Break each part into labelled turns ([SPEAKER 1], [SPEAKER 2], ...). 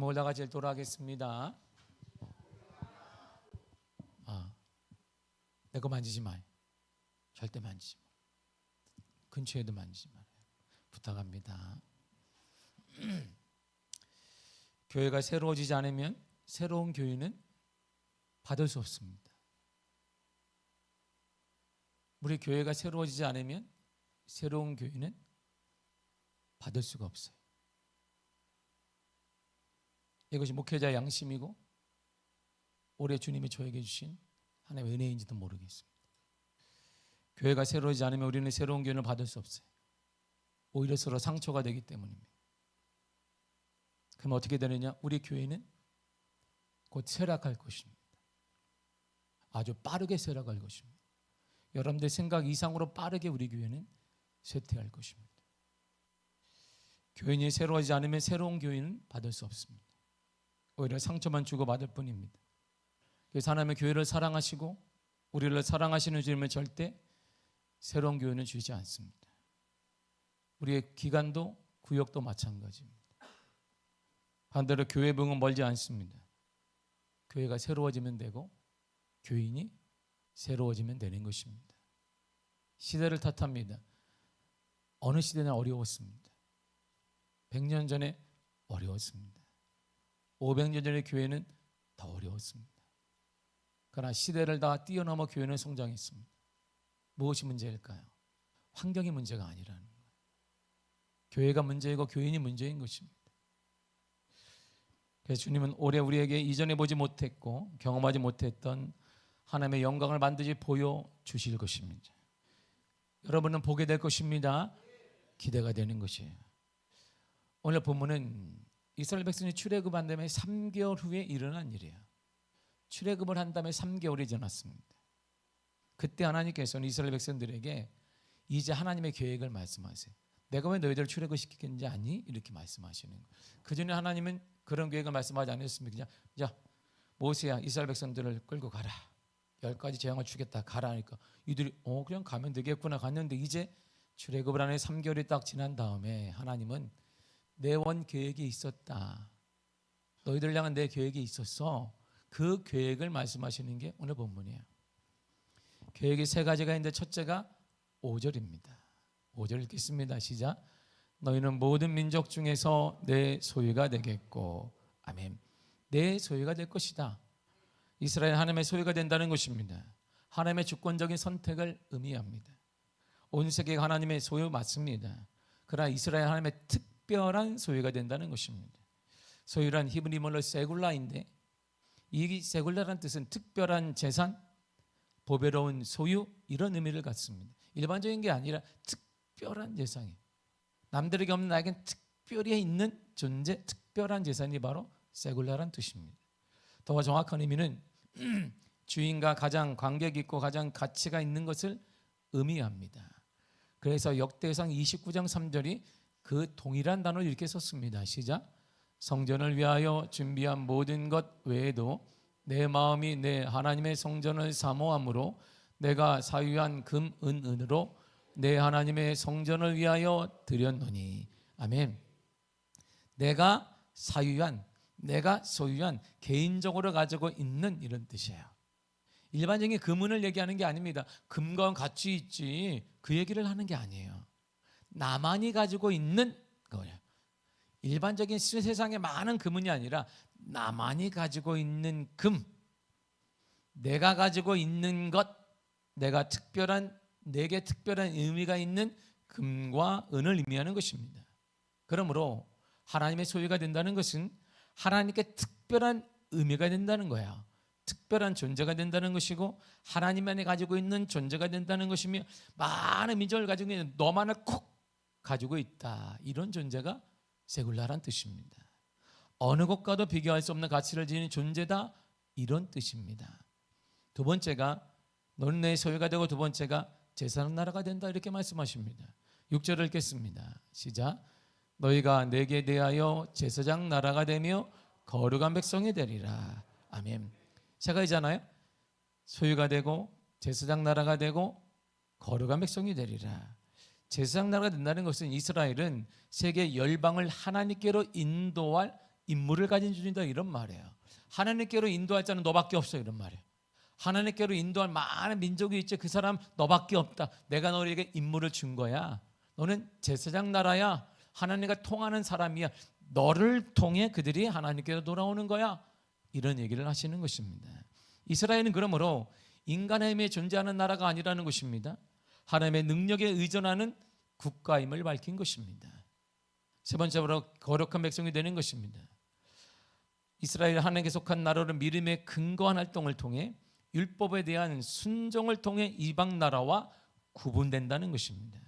[SPEAKER 1] 제목을 다 같이 읽도록 하겠습니다. 내 거 만지지 마요. 절대 만지지 마. 근처에도 만지지 말아요. 부탁합니다. 교회가 새로워지지 않으면 새로운 교회는 받을 수 없습니다. 우리 교회가 새로워지지 않으면 새로운 교회는 받을 수가 없어요. 이것이 목회자의 양심이고 올해 주님이 저에게 주신 하나님의 은혜인지도 모르겠습니다. 교회가 새로워지지 않으면 우리는 새로운 교회를 받을 수 없어요. 오히려 서로 상처가 되기 때문입니다. 그럼 어떻게 되느냐? 우리 교회는 곧 쇠락할 것입니다. 아주 빠르게 쇠락할 것입니다. 여러분들 생각 이상으로 빠르게 우리 교회는 쇠퇴할 것입니다. 교인이 새로워지지 않으면 새로운 교회는 받을 수 없습니다. 오히려 상처만 주고받을 뿐입니다. 그래서 하나님의 교회를 사랑하시고 우리를 사랑하시는 주님은 절대 새로운 교회는 주지 않습니다. 우리의 기간도 구역도 마찬가지입니다. 반대로 교회 부흥은 멀지 않습니다. 교회가 새로워지면 되고 교인이 새로워지면 되는 것입니다. 시대를 탓합니다. 어느 시대나 어려웠습니다. 100년 전에 어려웠습니다. 500년 전의 교회는 더 어려웠습니다. 그러나 시대를 다 뛰어넘어 교회는 성장했습니다. 무엇이 문제일까요? 환경이 문제가 아니라는 거예요. 교회가 문제이고 교인이 문제인 것입니다. 그래서 주님은 올해 우리에게 이전에 보지 못했고 경험하지 못했던 하나님의 영광을 반드시 보여주실 것입니다. 여러분은 보게 될 것입니다. 기대가 되는 것이에요. 오늘 본문은 이스라엘 백성이 출애굽한 다음에 3개월 후에 일어난 일이에요. 출애굽을 한 다음에 3개월이 지났습니다. 그때 하나님께서는 이스라엘 백성들에게 이제 하나님의 계획을 말씀하세요. 내가 왜 너희들을 출애굽시켰는지 아니? 이렇게 말씀하시는 거예요. 그 전에 하나님은 그런 계획을 말씀하지 않으셨습니까? 그냥 자 모세야 이스라엘 백성들을 끌고 가라. 10가지 재앙을 주겠다. 가라 하니까 이들이 그냥 가면 되겠구나 갔는데 이제 출애굽을 하는 3개월이 딱 지난 다음에 하나님은 내 원 계획이 있었다. 너희들 향한 내 계획이 있었어. 그 계획을 말씀하시는 게 오늘 본문이에요. 계획이 3가지가 있는데 첫째가 5절입니다. 5절 읽겠습니다. 시작. 너희는 모든 민족 중에서 내 소유가 되겠고 아멘. 내 소유가 될 것이다. 이스라엘 하나님의 소유가 된다는 것입니다. 하나님의 주권적인 선택을 의미합니다. 온 세계가 하나님의 소유 맞습니다. 그러나 이스라엘 하나님의 특별한 소유가 된다는 것입니다. 소유란 히브리말로 세굴라인데 이 세굴라라는 뜻은 특별한 재산, 보배로운 소유 이런 의미를 갖습니다. 일반적인 게 아니라 특별한 재산이에요. 남들에게 없는 나에겐 특별히 있는 존재, 특별한 재산이 바로 세굴라라는 뜻입니다. 더 정확한 의미는 주인과 가장 관계 깊고 가장 가치가 있는 것을 의미합니다. 그래서 역대상 29장 3절이 그 동일한 단어를 이렇게 썼습니다. 시작. 성전을 위하여 준비한 모든 것 외에도 내 마음이 내 하나님의 성전을 사모함으로 내가 사유한 금, 은, 은으로 내 하나님의 성전을 위하여 드렸노니. 아멘. 내가 사유한, 내가 소유한, 개인적으로 가지고 있는 이런 뜻이에요. 일반적인 금은을 얘기하는 게 아닙니다. 금과 가치 있지 그 얘기를 하는 게 아니에요. 나만이 가지고 있는 거예요. 일반적인 세상에 많은 금은이 아니라 나만이 가지고 있는 금, 내가 가지고 있는 것, 내가 내게 특별한 의미가 있는 금과 은을 의미하는 것입니다. 그러므로 하나님의 소유가 된다는 것은 하나님께 특별한 의미가 된다는 거야. 특별한 존재가 된다는 것이고 하나님만이 가지고 있는 존재가 된다는 것이며 많은 민족을 가지고 있는 너만을 콕 가지고 있다. 이런 존재가 세굴라란 뜻입니다. 어느 것과도 비교할 수 없는 가치를 지닌 존재다. 이런 뜻입니다. 두 번째가 너는 내 소유가 되고 두 번째가 제사장 나라가 된다. 이렇게 말씀하십니다. 6절을 읽겠습니다. 시작. 너희가 내게 대하여 제사장 나라가 되며 거룩한 백성이 되리라. 아멘. 세 가지잖아요. 소유가 되고 제사장 나라가 되고 거룩한 백성이 되리라. 제사장 나라가 된다는 것은 이스라엘은 세계 열방을 하나님께로 인도할 임무를 가진 주님이다, 이런 말이에요. 하나님께로 인도할 자는 너밖에 없어, 이런 말이에요. 하나님께로 인도할 많은 민족이 있지, 그 사람 너밖에 없다. 내가 너에게 임무를 준 거야. 너는 제사장 나라야. 하나님과 통하는 사람이야. 너를 통해 그들이 하나님께로 돌아오는 거야. 이런 얘기를 하시는 것입니다. 이스라엘은 그러므로 인간의 힘에 존재하는 나라가 아니라는 것입니다. 하나님의 능력에 의존하는 국가임을 밝힌 것입니다. 세 번째로 거룩한 백성이 되는 것입니다. 이스라엘 하나님께 속한 나라로 믿음의 근거한 활동을 통해 율법에 대한 순종을 통해 이방 나라와 구분된다는 것입니다.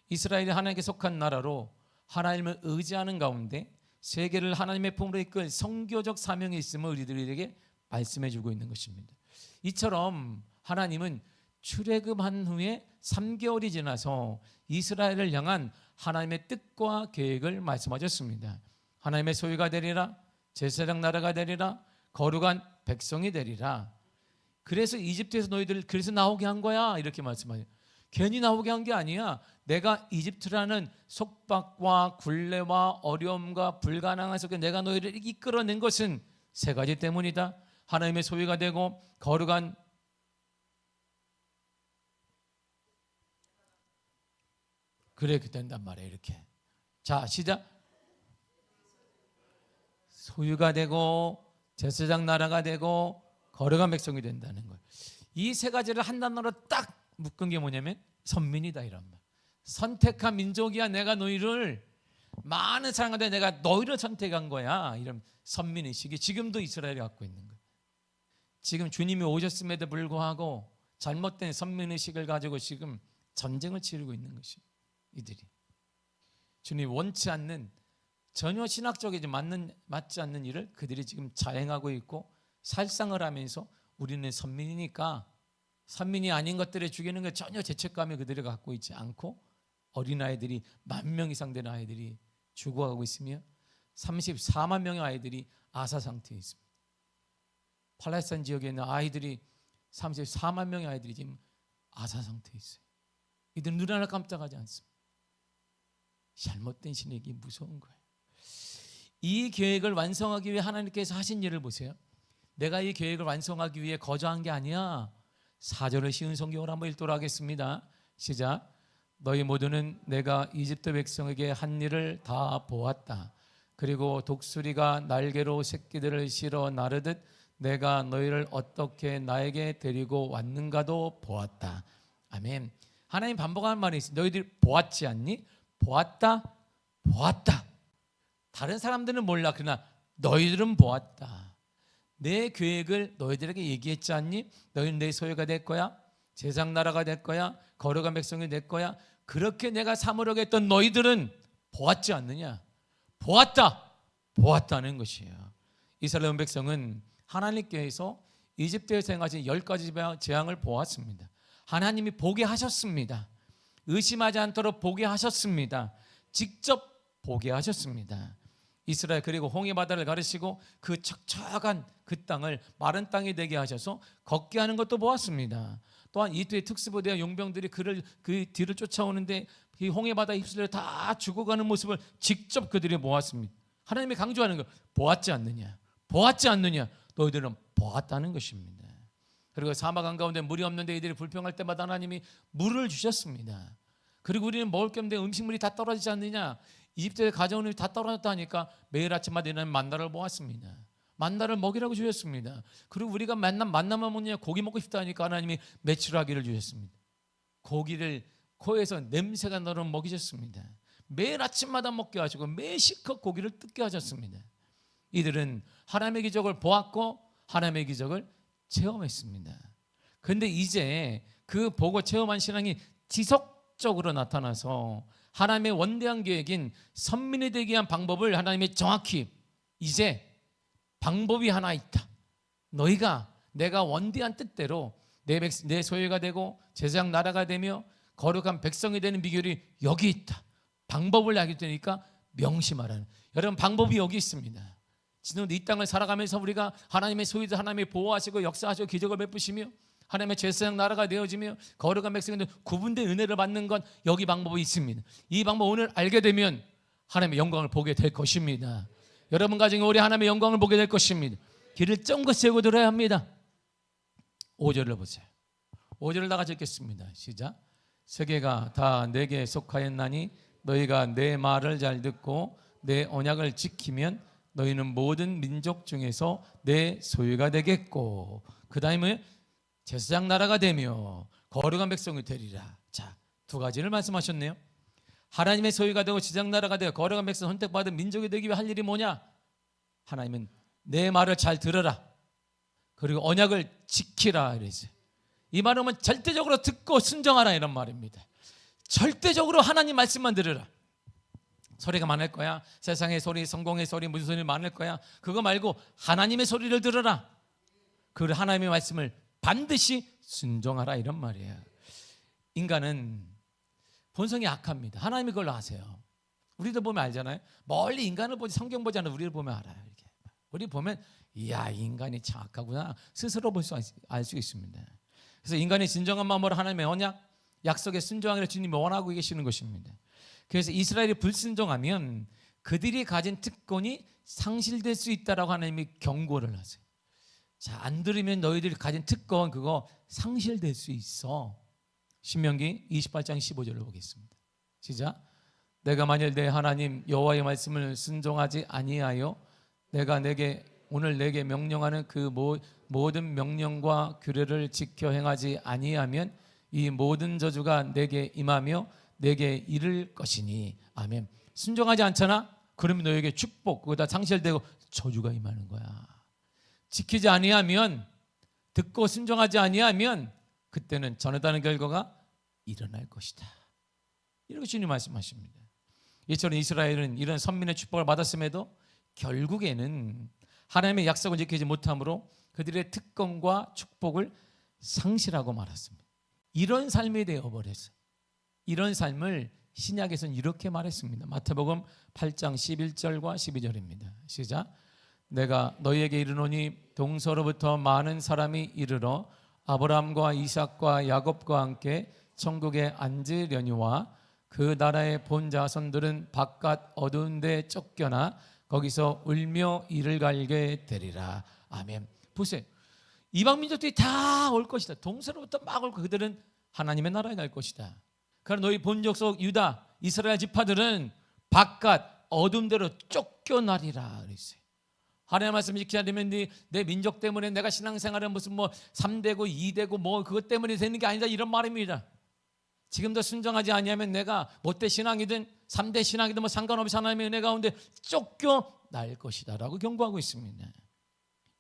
[SPEAKER 1] 이스라엘이 하나님께 속한 나라로 하나님을 의지하는 가운데 세계를 하나님의 품으로 이끌 선교적 사명이 있음을 우리들에게 말씀해 주고 있는 것입니다. 이처럼 하나님은 출애굽한 후에 3개월이 지나서 이스라엘을 향한 하나님의 뜻과 계획을 말씀하셨습니다. 하나님의 소유가 되리라, 제사장 나라가 되리라, 거룩한 백성이 되리라. 그래서 이집트에서 너희들 그래서 나오게 한 거야, 이렇게 말씀하세요. 괜히 나오게 한 게 아니야. 내가 이집트라는 속박과 굴레와 어려움과 불가능한 속에 내가 너희를 이끌어낸 것은 세 가지 때문이다. 하나님의 소유가 되고 거룩한 그래 된단 말이에요. 이렇게. 자, 시작. 소유가 되고 제사장 나라가 되고 거룩한 백성이 된다는 거예요. 이 세 가지를 한 단어로 딱 묶은 게 뭐냐면 선민이다, 이런 말. 선택한 민족이야. 내가 너희를 많은 사람 가운데 내가 너희를 선택한 거야. 이런 선민의식이 지금도 이스라엘이 갖고 있는 거예요. 지금 주님이 오셨음에도 불구하고 잘못된 선민의식을 가지고 지금 전쟁을 치르고 있는 것이에요. 이들이 주님이 원치 않는 전혀 신학적이지 맞지 않는 일을 그들이 지금 자행하고 있고 살상을 하면서 우리는 선민이니까 선민이 아닌 것들을 죽이는 게 전혀 죄책감이 그들이 갖고 있지 않고 어린아이들이 10,000명 이상 되는 아이들이 죽어가고 있으며 34만 명의 아이들이 아사 상태에 있습니다. 팔레스타인 지역에 있는 아이들이 34만 명의 아이들이 지금 아사 상태에 있어요. 이들은 눈 하나 깜짝하지 않습니다. 잘못된 신에게 무서운 거예요. 이 계획을 완성하기 위해 하나님께서 하신 일을 보세요. 내가 이 계획을 완성하기 위해 거저한 게 아니야. 4절을 쉬운 성경을 한번 읽도록 하겠습니다. 시작. 너희 모두는 내가 이집트 백성에게 한 일을 다 보았다. 그리고 독수리가 날개로 새끼들을 실어 나르듯 내가 너희를 어떻게 나에게 데리고 왔는가도 보았다. 아멘. 하나님 반복하는 말이 있어요. 너희들 보았지 않니? 보았다. 보았다. 다른 사람들은 몰라. 그러나 너희들은 보았다. 내 계획을 너희들에게 얘기했지 않니? 너희는 내 소유가 될 거야. 제사장 나라가 될 거야. 거룩한 백성이 될 거야. 그렇게 내가 삼으려고 했던 너희들은 보았지 않느냐? 보았다. 보았다는 것이에요. 이스라엘 백성은 하나님께서 이집트에서 행하신 10가지 재앙을 보았습니다. 하나님이 보게 하셨습니다. 의심하지 않도록 보게 하셨습니다. 직접 보게 하셨습니다. 이스라엘 그리고 홍해 바다를 가르시고 그 척척한 그 땅을 마른 땅이 되게 하셔서 걷게 하는 것도 보았습니다. 또한 이투의 특수부대와 용병들이 그 뒤를 쫓아오는데 이 홍해 바다 휩쓸려 다 죽어가는 모습을 직접 그들이 보았습니다. 하나님이 강조하는 거 보았지 않느냐? 보았지 않느냐? 너희들은 보았다는 것입니다. 그리고 사막 한가운데 물이 없는데 이들이 불평할 때마다 하나님이 물을 주셨습니다. 그리고 우리는 먹을 게 없는데 음식물이 다 떨어지지 않느냐? 이집트에 가져온 음식이 다 떨어졌다니까 매일 아침마다 일어나는 만나를 모았습니다. 만나를 먹이라고 주셨습니다. 그리고 우리가 만나만 먹냐? 고기 먹고 싶다니까 하나님이 메추라기를 주셨습니다. 고기를 코에서 냄새가 나도록 먹이셨습니다. 매일 아침마다 먹게 하시고 매일 실컷 고기를 뜯게 하셨습니다. 이들은 하나님의 기적을 보았고 하나님의 기적을 체험했습니다. 그런데 이제 그 보고 체험한 신앙이 지속적으로 나타나서 하나님의 원대한 계획인 선민이 되기 위한 방법을 하나님이 정확히 이제 방법이 하나 있다. 너희가 내가 원대한 뜻대로 내 소유가 되고 제사장 나라가 되며 거룩한 백성이 되는 비결이 여기 있다. 방법을 알게 되니까 명심하라는. 여러분 방법이 여기 있습니다. 지금 이 땅을 살아가면서 우리가 하나님의 소유자 하나님이 보호하시고 역사하시고 기적을 베푸시며 하나님의 제사장 나라가 되어지며 거룩한 백성들 구분된 은혜를 받는 건 여기 방법이 있습니다. 이 방법 오늘 알게 되면 하나님의 영광을 보게 될 것입니다. 여러분 가정에 오래 하나님의 영광을 보게 될 것입니다. 길을 쫑긋 세우고 들어야 합니다. 5절을 보세요. 5절을 다 같이 읽겠습니다. 시작. 세계가 다 내게 속하였나니 너희가 내 말을 잘 듣고 내 언약을 지키면 너희는 모든 민족 중에서 내 소유가 되겠고, 그 다음에 제사장 나라가 되며 거룩한 백성이 되리라. 자, 두 가지를 말씀하셨네요. 하나님의 소유가 되고 제사장 나라가 되어 거룩한 백성 선택받은 민족이 되기 위해 할 일이 뭐냐? 하나님은 내 말을 잘 들어라, 그리고 언약을 지키라 이랬어요. 이 말은 절대적으로 듣고 순종하라 이런 말입니다. 절대적으로 하나님 말씀만 들으라. 소리가 많을 거야. 세상의 소리, 성공의 소리, 무슨 소리 많을 거야. 그거 말고 하나님의 소리를 들어라. 그 하나님의 말씀을 반드시 순종하라 이런 말이에요. 인간은 본성이 악합니다. 하나님이 그걸 아세요. 우리도 보면 알잖아요. 멀리 인간을 보지 성경 보지 않아도 우리를 보면 알아요. 이렇게. 우리 보면 이야, 인간이 참 악하구나 스스로 알 수 있습니다. 그래서 인간의 진정한 마음으로 하나님의 언약, 약속에 순종하기를 주님이 원하고 계시는 것입니다. 그래서 이스라엘이 불순종하면 그들이 가진 특권이 상실될 수 있다라고 하나님이 경고를 하세요. 자, 안 들으면 너희들이 가진 특권 그거 상실될 수 있어. 신명기 28장 15절을 보겠습니다. 시작. 내가 만일 내 하나님 여호와의 말씀을 순종하지 아니하여 내가 오늘 내게 명령하는 그 모든 명령과 규례를 지켜 행하지 아니하면 이 모든 저주가 내게 임하며 내게 이를 것이니. 아멘. 순종하지 않잖아? 그러면 너에게 축복 그거 다 상실되고 저주가 임하는 거야. 지키지 아니하면, 듣고 순종하지 아니하면 그때는 전하다는 결과가 일어날 것이다. 이렇게 주님 말씀하십니다. 이처럼 이스라엘은 이런 선민의 축복을 받았음에도 결국에는 하나님의 약속을 지키지 못함으로 그들의 특권과 축복을 상실하고 말았습니다. 이런 삶이 되어버렸어요. 이런 삶을 신약에서는 이렇게 말했습니다. 마태복음 8장 11절과 12절입니다. 시작. 내가 너희에게 이르노니 동서로부터 많은 사람이 이르러 아브라함과 이삭과 야곱과 함께 천국에 앉으려니와 그 나라의 본 자손들은 바깥 어두운 데 쫓겨나 거기서 울며 이를 갈게 되리라. 아멘. 보세요. 이방 민족들이 다 올 것이다. 동서로부터 막 올 것이다. 그들은 하나님의 나라에 갈 것이다. 그러나 너희 본족 속 유다 이스라엘 지파들은 바깥 어두운 데로 쫓겨나리라 그랬어요. 하나님의 말씀을 지켜야 되면 내 민족 때문에 내가 신앙생활에 무슨 3대고 2대고 그것 때문에 되는 게 아니다 이런 말입니다. 지금도 순종하지 아니하면 내가 못대 신앙이든 3대 신앙이든 상관없이 하나님의 은혜 가운데 쫓겨날 것이다 라고 경고하고 있습니다.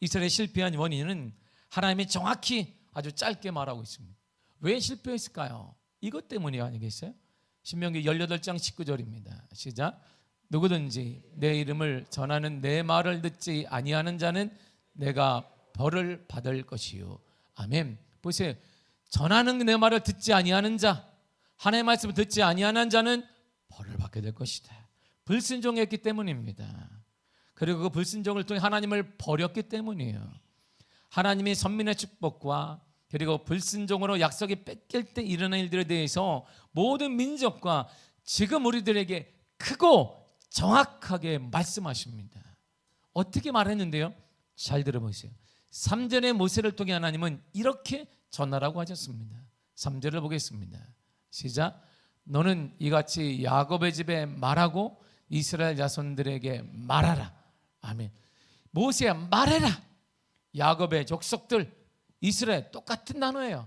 [SPEAKER 1] 이스라엘의 실패한 원인은 하나님이 정확히 아주 짧게 말하고 있습니다. 왜 실패했을까요? 이것 때문이 아니겠어요? 신명기 18장 19절입니다. 시작. 누구든지 내 이름을 전하는 내 말을 듣지 아니하는 자는 내가 벌을 받을 것이요. 아멘. 보세요. 전하는 내 말을 듣지 아니하는 자, 하나님의 말씀을 듣지 아니하는 자는 벌을 받게 될 것이다. 불순종했기 때문입니다. 그리고 그 불순종을 통해 하나님을 버렸기 때문이에요. 하나님의 선민의 축복과 그리고 불순종으로 약속이 뺏길 때 일어난 일들에 대해서 모든 민족과 지금 우리들에게 크고 정확하게 말씀하십니다. 어떻게 말했는데요? 잘 들어보세요. 3절의 모세를 통해 하나님은 이렇게 전하라고 하셨습니다. 3절을 보겠습니다. 시작. 너는 이같이 야곱의 집에 말하고 이스라엘 자손들에게 말하라. 아멘. 모세야 말해라. 야곱의 족속들 이스라엘 똑같은 단어예요.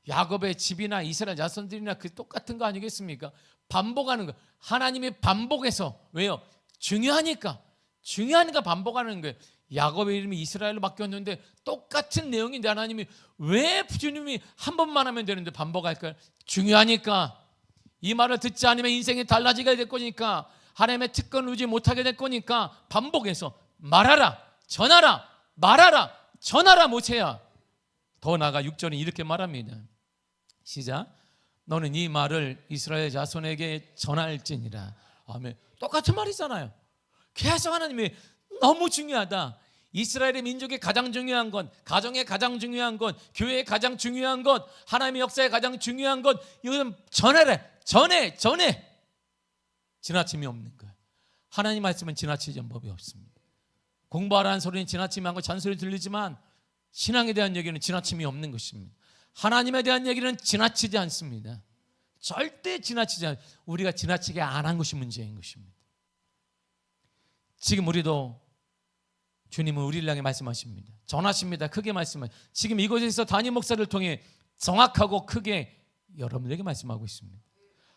[SPEAKER 1] 야곱의 집이나 이스라엘 자손들이나 그 똑같은 거 아니겠습니까? 반복하는 거. 하나님이 반복해서 왜요? 중요하니까 반복하는 거예요. 야곱의 이름이 이스라엘로 바뀌었는데 똑같은 내용인데 하나님이 왜 주님이 한 번만 하면 되는데 반복할까요? 중요하니까. 이 말을 듣지 않으면 인생이 달라지게 될 거니까, 하나님의 특권을 누리지 못하게 될 거니까 반복해서 말하라, 전하라, 말하라, 전하라 모세야. 더 나아가 6절은 이렇게 말합니다. 시작. 너는 이 말을 이스라엘 자손에게 전할지니라. 아멘. 똑같은 말이잖아요. 계속 하나님이 너무 중요하다. 이스라엘의 민족의 가장 중요한 것, 가정의 가장 중요한 것, 교회의 가장 중요한 것, 하나님의 역사의 가장 중요한 것, 이것은 전해라. 전해. 지나침이 없는 거예요. 하나님 말씀은 지나치지 법이 없습니다. 공부하라는 소리는 지나침이 많고 잔소리 들리지만 신앙에 대한 얘기는 지나침이 없는 것입니다. 하나님에 대한 얘기는 지나치지 않습니다. 절대 지나치지 않아요. 우리가 지나치게 안 한 것이 문제인 것입니다. 지금 우리도 주님은 우리를 향해 말씀하십니다. 전하십니다. 크게 말씀하십니다. 지금 이곳에서 담임 목사를 통해 정확하고 크게 여러분에게 말씀하고 있습니다.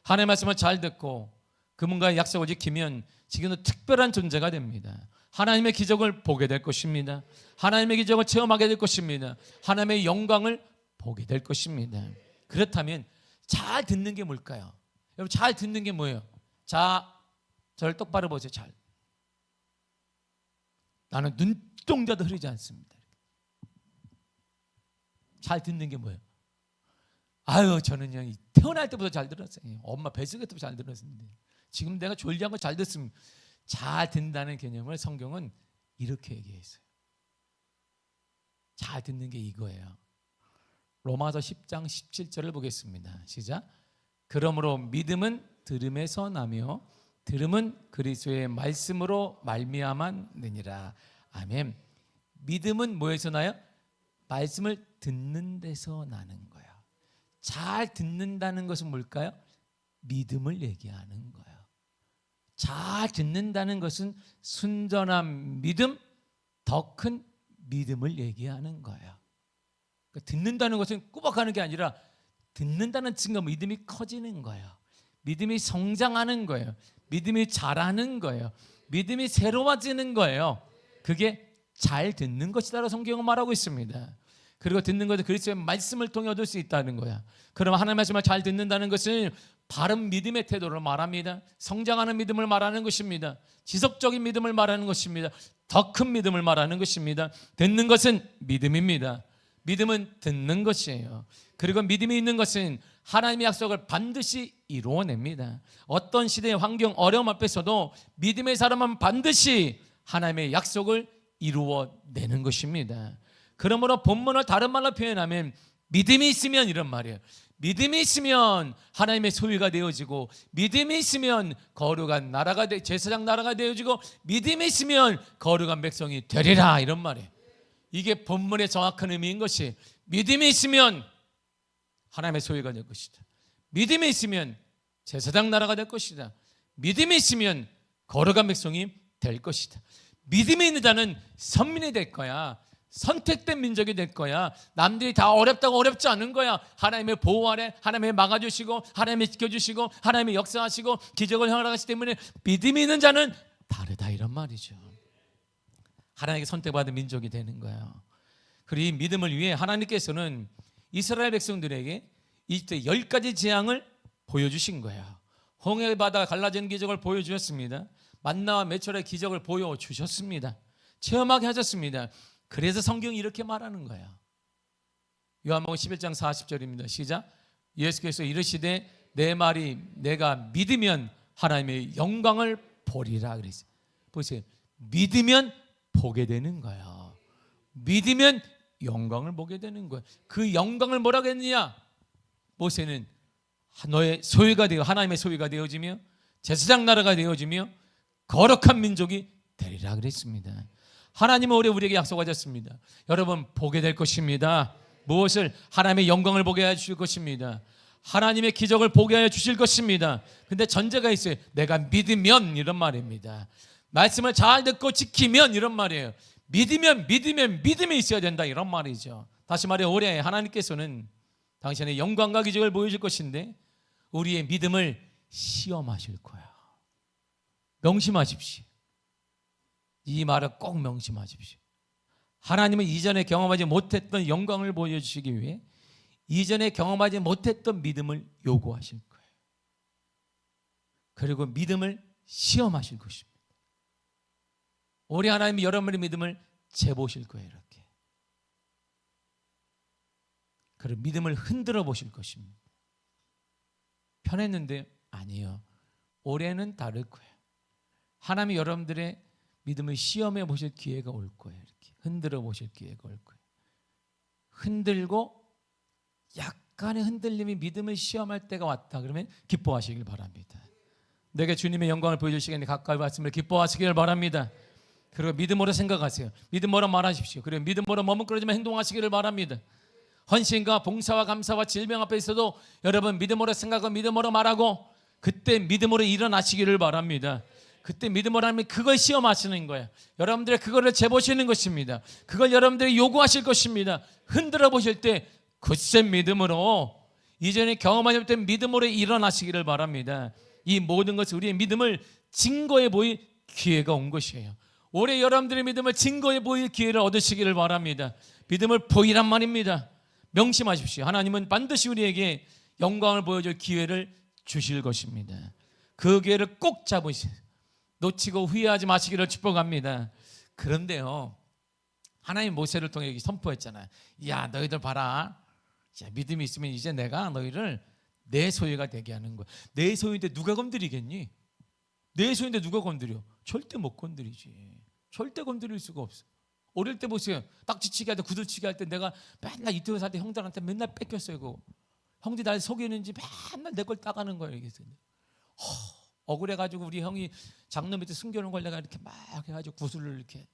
[SPEAKER 1] 하나님의 말씀을 잘 듣고 그분과의 약속을 지키면 지금도 특별한 존재가 됩니다. 하나님의 기적을 보게 될 것입니다. 하나님의 기적을 체험하게 될 것입니다. 하나님의 영광을 보게 될 것입니다. 그렇다면 잘 듣는 게 뭘까요? 여러분, 잘 듣는 게 뭐예요? 자, 저를 똑바로 보세요. 나는 눈동자도 흐리지 않습니다. 잘 듣는 게 뭐예요? 아유, 저는요 태어날 때부터 잘 들었어요. 엄마 뱃속에 때부터 잘 들었는데 지금 내가 졸리한 거 잘 듣습니다. 잘 듣는다는 개념을 성경은 이렇게 얘기했어요. 잘 듣는 게 이거예요. 로마서 10장 17절을 보겠습니다. 시작. 그러므로 믿음은 들음에서 나며 들음은 그리스도의 말씀으로 말미암았느니라. 아멘. 믿음은 뭐에서 나요? 말씀을 듣는 데서 나는 거예요. 잘 듣는다는 것은 뭘까요? 믿음을 얘기하는 거예요. 잘 듣는다는 것은 순전한 믿음, 더 큰 믿음을 얘기하는 거예요. 그러니까 듣는다는 것은 꾸벅하는 게 아니라 듣는다는 증거, 믿음이 커지는 거예요. 믿음이 성장하는 거예요. 믿음이 자라는 거예요. 믿음이 새로워지는 거예요. 그게 잘 듣는 것이다라고 성경은 말하고 있습니다. 그리고 듣는 것은 그리스도의 말씀을 통해 얻을 수 있다는 거야. 그럼 하나님의 말씀을 잘 듣는다는 것은 바른 믿음의 태도를 말합니다. 성장하는 믿음을 말하는 것입니다. 지속적인 믿음을 말하는 것입니다. 더 큰 믿음을 말하는 것입니다. 듣는 것은 믿음입니다. 믿음은 듣는 것이에요. 그리고 믿음이 있는 것은 하나님의 약속을 반드시 이루어냅니다. 어떤 시대의 환경, 어려움 앞에서도 믿음의 사람은 반드시 하나님의 약속을 이루어내는 것입니다. 그러므로 본문을 다른 말로 표현하면 믿음이 있으면 이런 말이에요. 믿음이 있으면 하나님의 소유가 되어지고, 믿음이 있으면 거룩한 나라가 제사장 나라가 되어지고, 믿음이 있으면 거룩한 백성이 되리라, 이런 말이에요. 이게 본문의 정확한 의미인 것이, 믿음이 있으면 하나님의 소유가 될 것이다. 믿음이 있으면 제사장 나라가 될 것이다. 믿음이 있으면 거룩한 백성이 될 것이다. 믿음이 있는 자는 선민이 될 거야. 선택된 민족이 될 거야. 남들이 다 어렵다고 어렵지 않은 거야. 하나님의 보호 아래 하나님의 막아주시고, 하나님의 지켜주시고, 하나님의 역사하시고 기적을 허락하시기 때문에 믿음이 있는 자는 다르다, 이런 말이죠. 하나님께 선택받은 민족이 되는 거예요. 그리고 이 믿음을 위해 하나님께서는 이스라엘 백성들에게 이때 10가지 재앙을 보여주신 거예요. 홍해 바다 갈라지는 기적을 보여주셨습니다. 만나와 메추라의 기적을 보여주셨습니다. 체험하게 하셨습니다. 그래서 성경이 이렇게 말하는 거예요. 요한복음 11장 40절입니다. 시작. 예수께서 이르시되 내 말이 내가 믿으면 하나님의 영광을 보리라 그랬어요. 보세요. 믿으면 보게 되는 거예요. 믿으면 영광을 보게 되는 거예요. 그 영광을 뭐라고 했느냐? 모세는 너의 소유가 되어 하나님의 소유가 되어지며 제사장 나라가 되어지며 거룩한 민족이 되리라 그랬습니다. 하나님은 올해 우리에게 약속하셨습니다. 여러분, 보게 될 것입니다. 무엇을? 하나님의 영광을 보게 해 주실 것입니다. 하나님의 기적을 보게 해 주실 것입니다. 근데 전제가 있어요. 내가 믿으면, 이런 말입니다. 말씀을 잘 듣고 지키면, 이런 말이에요. 믿으면 믿음이 있어야 된다, 이런 말이죠. 다시 말해, 올해 하나님께서는 당신의 영광과 기적을 보여줄 것인데 우리의 믿음을 시험하실 거야. 명심하십시오. 이 말을 꼭 명심하십시오. 하나님은 이전에 경험하지 못했던 영광을 보여주시기 위해 이전에 경험하지 못했던 믿음을 요구하실 거예요. 그리고 믿음을 시험하실 것입니다. 올해 하나님이 여러분의 믿음을 재보실 거예요. 이렇게. 그리고 믿음을 흔들어 보실 것입니다. 편했는데 아니에요. 올해는 다를 거예요. 하나님이 여러분들의 믿음을 시험해 보실 기회가 올 거예요. 이렇게 흔들어 보실 기회가 올 거예요. 흔들고 약간의 흔들림이 믿음을 시험할 때가 왔다 그러면 기뻐하시길 바랍니다. 내게 주님의 영광을 보여줄 시간이 가까이 왔음을 기뻐하시길 바랍니다. 그리고 믿음으로 생각하세요. 믿음으로 말하십시오. 그리고 믿음으로 머뭇거리지만 행동하시기를 바랍니다. 헌신과 봉사와 감사와 질병 앞에 있어도 여러분 믿음으로 생각하고 믿음으로 말하고 그때 믿음으로 일어나시기를 바랍니다. 그때 믿음으로 하면 그걸 시험하시는 거예요. 여러분들의 그거를 재보시는 것입니다. 그걸 여러분들이 요구하실 것입니다. 흔들어 보실 때 굳센 믿음으로 이전에 경험하지 못한 믿음으로 일어나시기를 바랍니다. 이 모든 것은 우리의 믿음을 증거해 보일 기회가 온 것이에요. 올해 여러분들의 믿음을 증거해 보일 기회를 얻으시기를 바랍니다. 믿음을 보이란 말입니다. 명심하십시오. 하나님은 반드시 우리에게 영광을 보여줄 기회를 주실 것입니다. 그 기회를 꼭 잡으세요. 놓치고 후회하지 마시기를 축복합니다. 그런데요, 하나님 모세를 통해 선포했잖아요. 야, 너희들 봐라. 자, 믿음이 있으면 이제 내가 너희를 내 소유가 되게 하는 거야. 내 소유인데 누가 건드리겠니? 내 소유인데 누가 건드려? 절대 못 건드리지. 절대 건드릴 수가 없어. 어릴 때 보세요. 딱지치기 할 때, 구두치기 할 때 내가 맨날 이태원 살 때 형들한테 맨날 뺏겼어요. 그거. 형들이 날 속이는지 맨날 내 걸 따가는 거예요. 억울해가지고 우리 형이 장로 밑에 숨겨놓은 걸 내가 이렇게 막 해가지고 구슬을 이렇게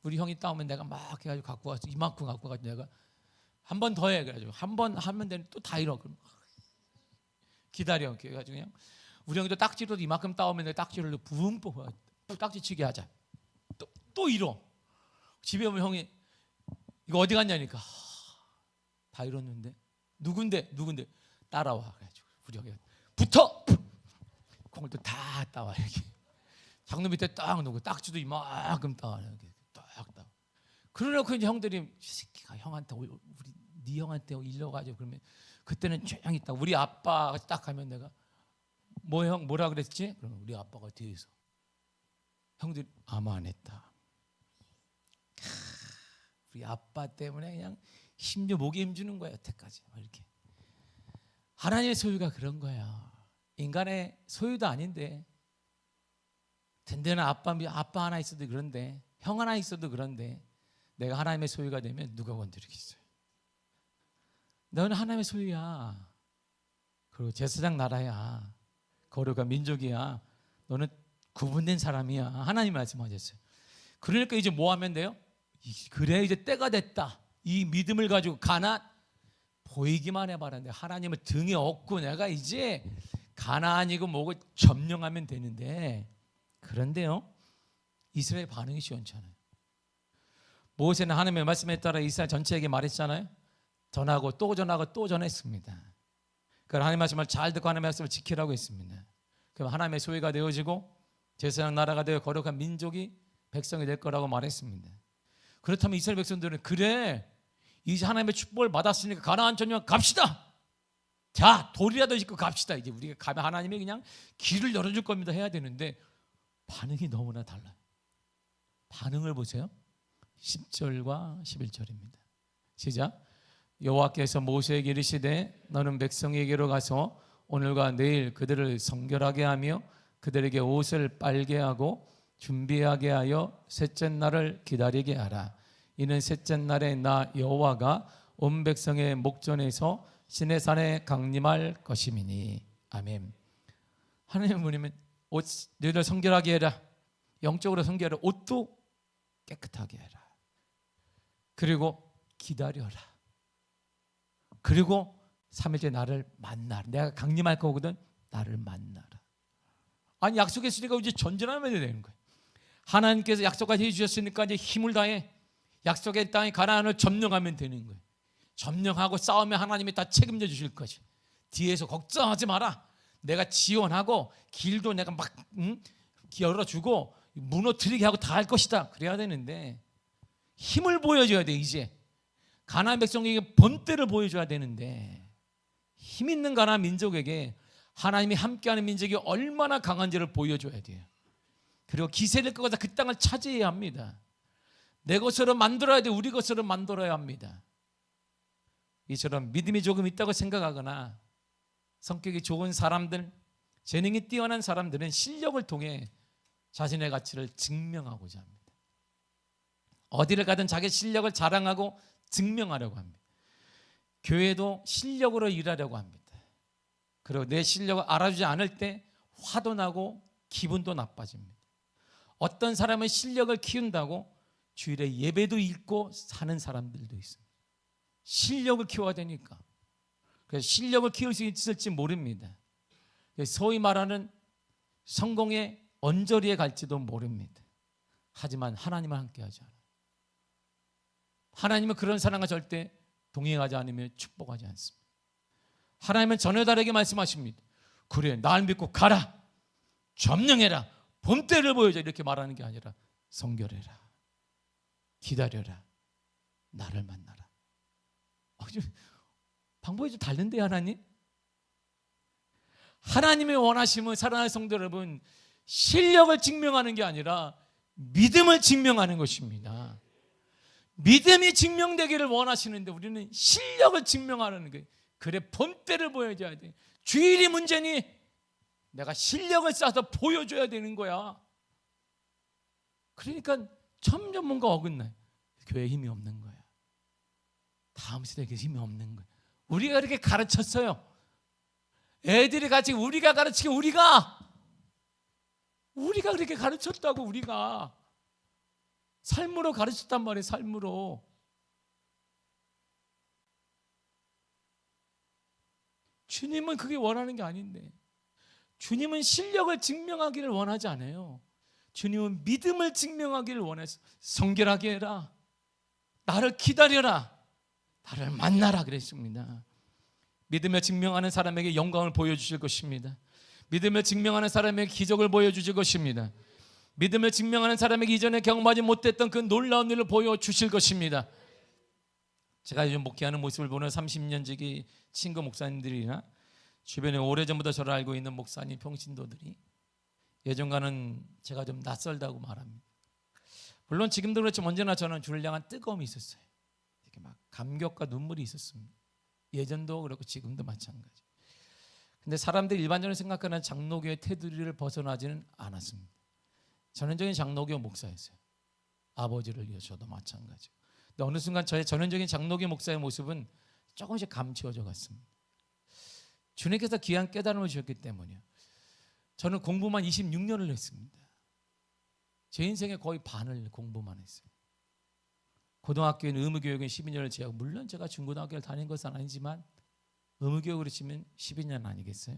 [SPEAKER 1] 우리 형이 따오면 내가 막 해가지고 갖고 와서 이만큼 갖고 와가지고 내가 한 번 더 해. 그래가지고 한 번 하면 되는 또 다 잃어. 그럼 기다려. 그래가지고 그냥 우리 형도 딱지로 이만큼 따오면 내가 딱지를 붕 뽑아. 딱지치기 하자. 또 잃어. 집에 오면 형이 이거 어디 갔냐니까 다 잃었는데 누군데 따라와. 그래가지고 우리 형이 붙어. 공을 또 다 따와. 이렇게 장로 밑에 딱 놓고 딱지도 이만큼 따와. 이렇게 딱 따와. 그러려고 이제 형들이 새끼가 형한테 우리 네 형한테 일러가지고 그러면 그때는 조용히 있다. 우리 아빠가 딱 가면 내가 뭐 형 뭐라 그랬지? 그러면 우리 아빠가 뒤에서 형들이 아무 안 했다. 우리 아빠 때문에 그냥 심지어 목에 힘주는 거야 여태까지. 이렇게 하나님의 소유가 그런 거야. 인간의 소유도 아닌데 든든한 아빠 하나 있어도 그런데 형 하나 있어도 그런데 내가 하나님의 소유가 되면 누가 건드리겠어요? 너는 하나님의 소유야. 그리고 제사장 나라야. 거룩한 민족이야. 너는 구분된 사람이야. 하나님 말씀하셨어요. 그러니까 이제 뭐 하면 돼요? 그래 이제 때가 됐다. 이 믿음을 가지고 가나안 보이기만 해봐라. 하나님을 등에 업고 내가 이제 가나안이고 뭐고 점령하면 되는데 그런데요 이스라엘 반응이 시원찮아요. 모세는 하나님의 말씀에 따라 이스라엘 전체에게 말했잖아요. 전하고 또 전하고 또 전했습니다. 그럼 하나님의 말씀을 잘 듣고 하나님의 말씀을 지키라고 했습니다. 그럼 하나님의 소유가 되어지고 제사장 나라가 되어 거룩한 민족이 백성이 될 거라고 말했습니다. 그렇다면 이스라엘 백성들은 그래 이제 하나님의 축복을 받았으니까 가나안 전령 갑시다. 자 돌이라도 짓고 갑시다. 이제 우리가 가면 하나님이 그냥 길을 열어줄 겁니다 해야 되는데 반응이 너무나 달라요. 반응을 보세요. 10절과 11절입니다. 시작. 여호와께서 모세에게 이르시되 너는 백성에게로 가서 오늘과 내일 그들을 성결하게 하며 그들에게 옷을 빨게 하고 준비하게 하여 셋째 날을 기다리게 하라. 이는 셋째 날에 나 여호와가 온 백성의 목전에서 시내산에 강림할 것임이니. 아멘. 하나님 분이면 옷 너희들 성결하게 해라. 영적으로 성결하라. 옷도 깨끗하게 해라. 그리고 기다려라. 그리고 3일째 나를 만나라. 내가 강림할 거거든. 나를 만나라. 아니 약속했으니까 이제 전진하면 되는 거예요. 하나님께서 약속까지 해주셨으니까 이제 힘을 다해 약속의 땅에 가나안을 점령하면 되는 거예요. 점령하고 싸우면 하나님이 다 책임져 주실 것이. 뒤에서 걱정하지 마라. 내가 지원하고 길도 내가 막 열어주고 무너뜨리게 하고 다 할 것이다. 그래야 되는데 힘을 보여줘야 돼. 이제 가나안 백성에게 본때를 보여줘야 되는데 힘 있는 가나안 민족에게 하나님이 함께하는 민족이 얼마나 강한지를 보여줘야 돼요. 그리고 기세를 끄고서 그 땅을 차지해야 합니다. 내 것으로 만들어야 돼. 우리 것으로 만들어야 합니다. 이처럼 믿음이 조금 있다고 생각하거나 성격이 좋은 사람들, 재능이 뛰어난 사람들은 실력을 통해 자신의 가치를 증명하고자 합니다. 어디를 가든 자기 실력을 자랑하고 증명하려고 합니다. 교회도 실력으로 일하려고 합니다. 그리고 내 실력을 알아주지 않을 때 화도 나고 기분도 나빠집니다. 어떤 사람은 실력을 키운다고 주일에 예배도 읽고 사는 사람들도 있습니다. 실력을 키워야 되니까. 그래서 실력을 키울 수 있을지 모릅니다. 소위 말하는 성공의 언저리에 갈지도 모릅니다. 하지만 하나님은 함께하지 않아요. 하나님은 그런 사람과 절대 동행하지 않으면 축복하지 않습니다. 하나님은 전혀 다르게 말씀하십니다. 그래, 날 믿고 가라, 점령해라, 본때를 보여줘, 이렇게 말하는 게 아니라 성결해라, 기다려라, 나를 만나라. 방법이 좀 다른데요. 하나님의 원하심은 사랑하는 성도 여러분, 실력을 증명하는 게 아니라 믿음을 증명하는 것입니다. 믿음이 증명되기를 원하시는데 우리는 실력을 증명하는 거예요. 그래, 본때를 보여줘야 돼. 주일이 문제니 내가 실력을 쌓아서 보여줘야 되는 거야. 그러니까 점점 뭔가 어긋나요. 교회에 힘이 없는 거야. 다음 세대에게 힘이 없는 거야. 우리가 그렇게 가르쳤어요. 애들이 같이 우리가 가르치게, 우리가 그렇게 가르쳤다고. 우리가 삶으로 가르쳤단 말이에요. 삶으로. 주님은 그게 원하는 게 아닌데, 주님은 실력을 증명하기를 원하지 않아요. 주님은 믿음을 증명하기를 원해서 성결하게 해라, 나를 기다려라, 나를 만나라 그랬습니다. 믿음을 증명하는 사람에게 영광을 보여주실 것입니다. 믿음을 증명하는 사람에게 기적을 보여주실 것입니다. 믿음을 증명하는 사람에게 이전에 경험하지 못했던 그 놀라운 일을 보여주실 것입니다. 제가 요즘 목회하는 모습을 보는 30년 지기 친구 목사님들이나 주변에 오래전부터 저를 알고 있는 목사님, 평신도들이 예전과는 제가 좀 낯설다고 말합니다. 물론 지금도 그렇지만 언제나 저는 주를 향한 뜨거움이 있었어요. 이렇게 막 감격과 눈물이 있었습니다. 예전도 그렇고 지금도 마찬가지. 근데 사람들이 일반적으로 생각하는 장로교의 테두리를 벗어나지는 않았습니다. 전형적인 장로교 목사였어요. 아버지를 위해 저도 마찬가지. 근데 어느 순간 저의 전형적인 장로교 목사의 모습은 조금씩 감추어져 갔습니다. 주님께서 귀한 깨달음을 주셨기 때문이요. 저는 공부만 26년을 했습니다. 제 인생의 거의 반을 공부만 했어요. 고등학교에는 의무교육은 12년을 제하고, 물론 제가 중고등학교를 다닌 것은 아니지만 의무교육으로 치면 12년 아니겠어요?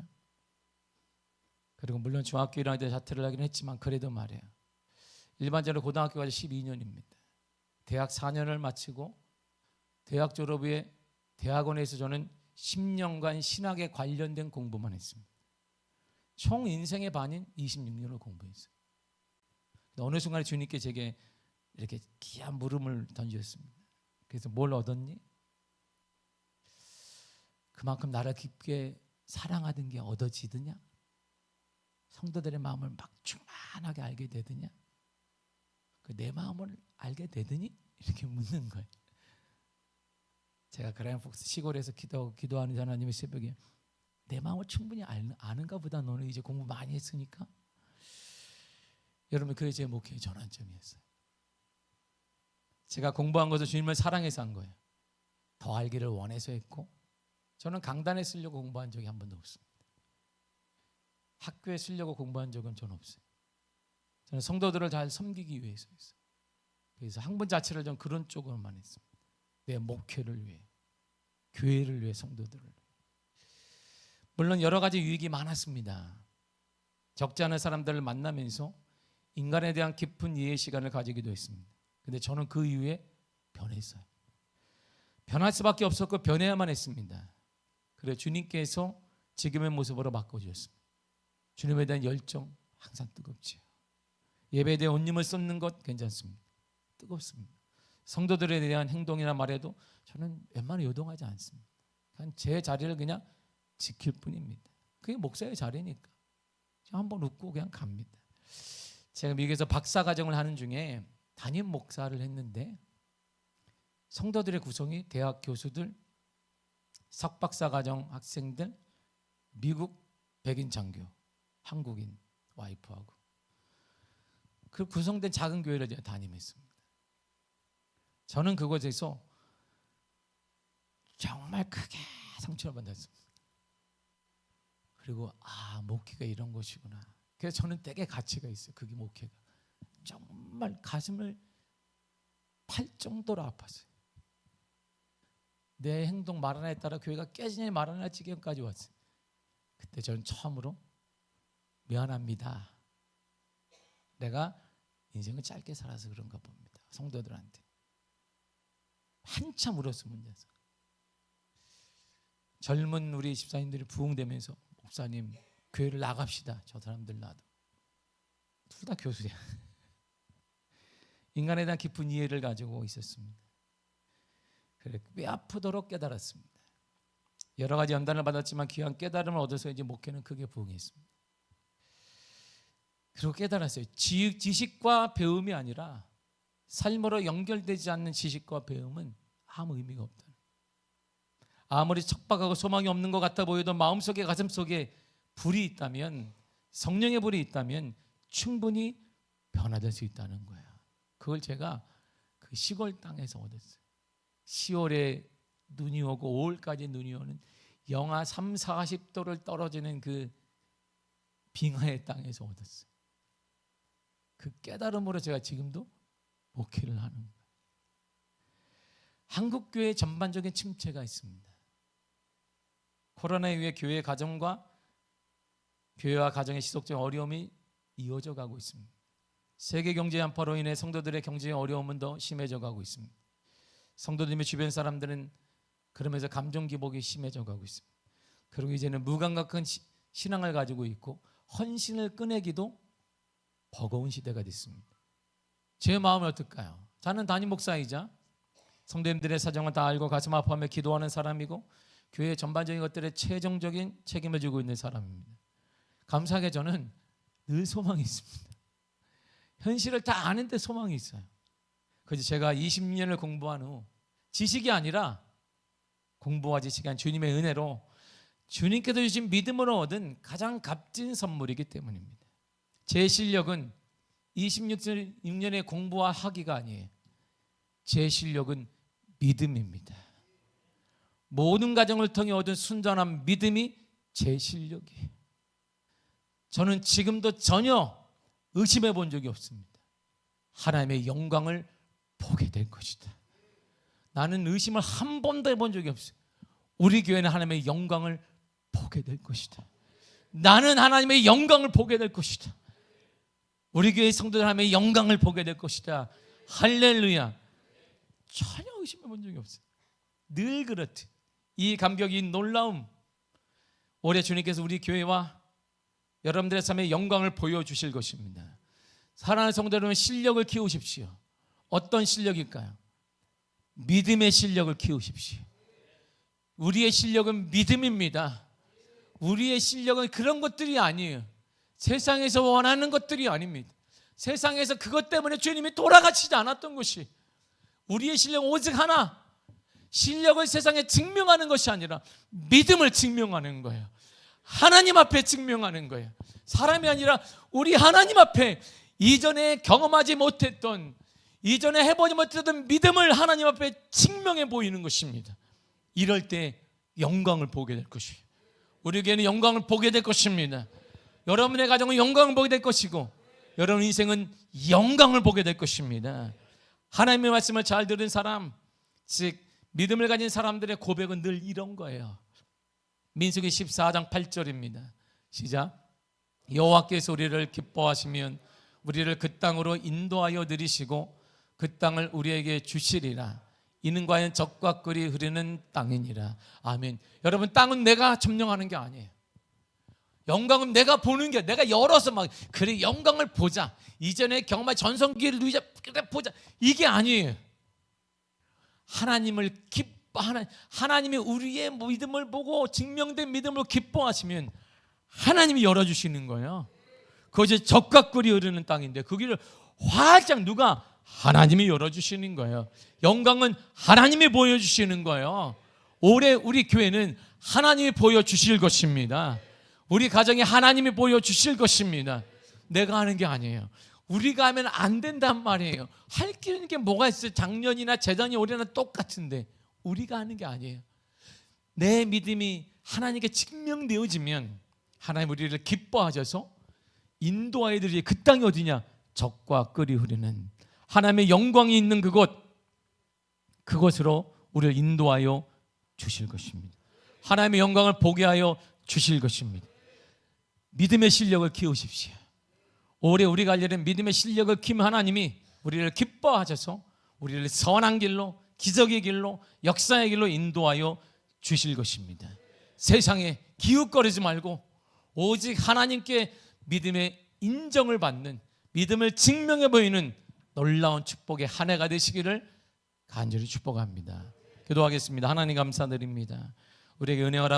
[SPEAKER 1] 그리고 물론 중학교 1학년 때 자퇴를 하긴 했지만 그래도 말이에요. 일반적으로 고등학교까지 12년입니다. 대학 4년을 마치고 대학 졸업 후에 대학원에서 저는 10년간 신학에 관련된 공부만 했습니다. 총 인생의 반인 26년을 공부했어요. 어느 순간에 주님께 제게 이렇게 귀한 물음을 던지셨습니다. 그래서 뭘 얻었니? 그만큼 나를 깊게 사랑하던 게 얻어지느냐? 성도들의 마음을 막 충만하게 알게 되느냐? 내 마음을 알게 되더니? 이렇게 묻는 거예요. 제가 그라인폭스 시골에서 기도하는 하나님의 새벽에 내 마음을 충분히 아는가 보다. 너는 이제 공부 많이 했으니까. 여러분, 그게 제 목회의 전환점이었어요. 제가 공부한 것을 주님을 사랑해서 한 거예요. 더 알기를 원해서 했고, 저는 강단에 쓰려고 공부한 적이 한 번도 없습니다. 학교에 쓰려고 공부한 적은 저는 없어요. 저는 성도들을 잘 섬기기 위해서 했어요. 그래서 학문 자체를 전 그런 쪽으로만 했습니다. 내 목회를 위해, 교회를 위해, 성도들을 위해. 물론 여러 가지 유익이 많았습니다. 적지 않은 사람들을 만나면서 인간에 대한 깊은 이해의 시간을 가지기도 했습니다. 근데 저는 그 이후에 변했어요. 변할 수밖에 없었고 변해야만 했습니다. 그래서 주님께서 지금의 모습으로 바꿔주셨습니다. 주님에 대한 열정 항상 뜨겁지요. 예배에 대해 온 힘을 쏟는 것 괜찮습니다. 뜨겁습니다. 성도들에 대한 행동이나 말에도 저는 웬만하면 요동하지 않습니다. 그냥 제 자리를 그냥 지킬 뿐입니다. 그게 목사의 자리니까 한번 웃고 그냥 갑니다. 제가 미국에서 박사과정을 하는 중에 담임 목사를 했는데, 성도들의 구성이 대학 교수들, 석박사과정 학생들, 미국 백인 장교, 한국인 와이프하고 그 구성된 작은 교회를 제가 담임했습니다. 저는 그곳에서 정말 크게 상처를 받았습니다. 그리고 목회가 이런 것이구나. 그래서 저는 되게 가치가 있어요. 그게 목회가. 정말 가슴을 팔 정도로 아팠어요. 내 행동 말 하나에 따라 교회가 깨지냐 말 하나 지경까지 왔어요. 그때 저는 처음으로 미안합니다. 내가 인생을 짧게 살아서 그런가 봅니다. 성도들한테 한참 울었어. 문제에서 젊은 우리 집사님들이 부흥되면서 목사님 교회를 나갑시다. 저 사람들 놔도 둘 다 교수야. 인간에 대한 깊은 이해를 가지고 있었습니다. 그래 꽤 아프도록 깨달았습니다. 여러 가지 연단을 받았지만 귀한 깨달음을 얻어서 이제 목회는 크게 부흥했습니다. 그리고 깨달았어요. 지식과 배움이 아니라 삶으로 연결되지 않는 지식과 배움은 아무 의미가 없다. 아무리 척박하고 소망이 없는 것 같아 보여도 마음속에 가슴속에 불이 있다면, 성령의 불이 있다면 충분히 변화될 수 있다는 거야. 그걸 제가 그 시골 땅에서 얻었어요. 10월에 눈이 오고 5월까지 눈이 오는 영하 3, 40도를 떨어지는 그 빙하의 땅에서 얻었어요. 그 깨달음으로 제가 지금도 목회를 하는 거예요. 한국교회 전반적인 침체가 있습니다. 코로나에 의해 교회의 가정과 교회와 가정의 지속적인 어려움이 이어져 가고 있습니다. 세계 경제 한파로 인해 성도들의 경제의 어려움은 더 심해져 가고 있습니다. 성도들의 주변 사람들은 그러면서 감정 기복이 심해져 가고 있습니다. 그리고 이제는 무감각한 신앙을 가지고 있고 헌신을 꺼내기도 버거운 시대가 됐습니다. 제 마음은 어떨까요? 저는 담임 목사이자 성도님들의 사정을 다 알고 가슴 아파하며 기도하는 사람이고 교회 전반적인 것들에 최종적인 책임을 지고 있는 사람입니다. 감사하게 저는 늘 소망이 있습니다. 현실을 다 아는데 소망이 있어요. 그래서 제가 20년을 공부한 후 지식이 아니라 공부와 지식이 아닌 주님의 은혜로 주님께서 주신 믿음으로 얻은 가장 값진 선물이기 때문입니다. 제 실력은 26년의 공부와 학위가 아니에요. 제 실력은 믿음입니다. 모든 과정을 통해 얻은 순전한 믿음이 제 실력이에요. 저는 지금도 전혀 의심해 본 적이 없습니다. 하나님의 영광을 보게 될 것이다. 나는 의심을 한 번도 해본 적이 없어요. 우리 교회는 하나님의 영광을 보게 될 것이다. 나는 하나님의 영광을 보게 될 것이다. 우리 교회 성도들 하나님의 영광을 보게 될 것이다. 할렐루야. 전혀 의심해 본 적이 없어요. 늘 그렇듯 이 감격이, 이 놀라움, 올해 주님께서 우리 교회와 여러분들의 삶에 영광을 보여주실 것입니다. 사랑하는 성도 여러분, 실력을 키우십시오. 어떤 실력일까요? 믿음의 실력을 키우십시오. 우리의 실력은 믿음입니다. 우리의 실력은 그런 것들이 아니에요. 세상에서 원하는 것들이 아닙니다. 세상에서 그것 때문에 주님이 돌아가시지 않았던 것이, 우리의 실력은 오직 하나, 실력을 세상에 증명하는 것이 아니라 믿음을 증명하는 거예요. 하나님 앞에 증명하는 거예요. 사람이 아니라 우리 하나님 앞에 이전에 경험하지 못했던, 이전에 해보지 못했던 믿음을 하나님 앞에 증명해 보이는 것입니다. 이럴 때 영광을 보게 될 것이에요. 우리 교회는 영광을 보게 될 것입니다. 여러분의 가정은 영광을 보게 될 것이고 여러분 인생은 영광을 보게 될 것입니다. 하나님의 말씀을 잘 들은 사람, 즉 믿음을 가진 사람들의 고백은 늘 이런 거예요. 민수기 14장 8절입니다. 시작. 여호와께서 우리를 기뻐하시면 우리를 그 땅으로 인도하여 들이시고 그 땅을 우리에게 주시리라. 이는 과연 젖과 꿀이 흐르는 땅이니라. 아멘. 여러분, 땅은 내가 점령하는 게 아니에요. 영광은 내가 보는 게, 내가 열어서 막 그래 영광을 보자, 이전에 경험한 전성기를 누리자, 그래 보자, 이게 아니에요. 하나님을 하나님이 우리의 믿음을 보고 증명된 믿음으로 기뻐하시면 하나님이 열어주시는 거예요. 그것이 젖과 꿀이 흐르는 땅인데 그 길을 활짝 누가? 하나님이 열어주시는 거예요. 영광은 하나님이 보여주시는 거예요. 올해 우리 교회는 하나님이 보여주실 것입니다. 우리 가정에 하나님이 보여주실 것입니다. 내가 하는 게 아니에요. 우리가 하면 안 된단 말이에요. 할 게 뭐가 있어요? 작년이나 재작년, 올해나 똑같은데 우리가 하는 게 아니에요. 내 믿음이 하나님께 증명되어지면 하나님 우리를 기뻐하셔서 인도하여 드리리. 그 땅이 어디냐? 적과 끓이 흐르는 하나님의 영광이 있는 그곳으로 우리를 인도하여 주실 것입니다. 하나님의 영광을 보게 하여 주실 것입니다. 믿음의 실력을 키우십시오. 올해 우리가 알려는 믿음의 실력을 키우면 하나님이 우리를 기뻐하셔서 우리를 선한 길로, 기적의 길로, 역사의 길로 인도하여 주실 것입니다. 세상에 기웃거리지 말고 오직 하나님께 믿음의 인정을 받는, 믿음을 증명해 보이는 놀라운 축복의 한 해가 되시기를 간절히 축복합니다. 기도하겠습니다. 하나님 감사드립니다. 우리에게 은혜가